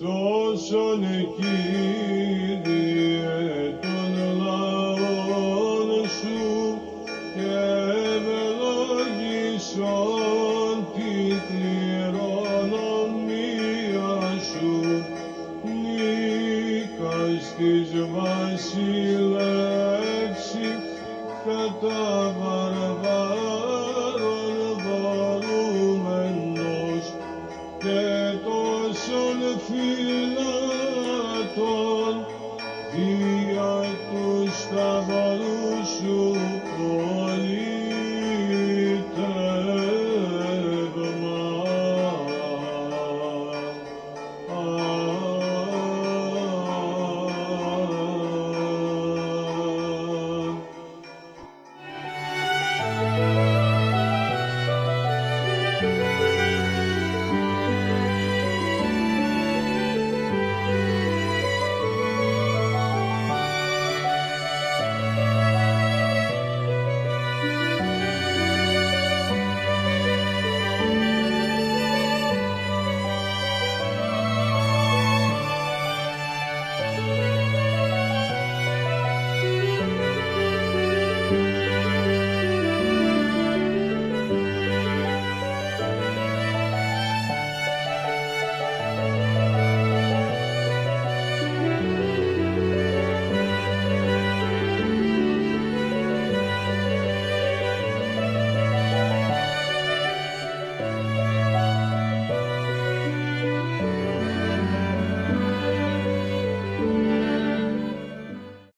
σώσον Κύριε των λαών σου και ευλόγησον την κληρονομία σου. Νίκας της βασιλεύση κατά βαρβάρων βαρούμενος και τόσων φυλάτων δια του σταυρού σου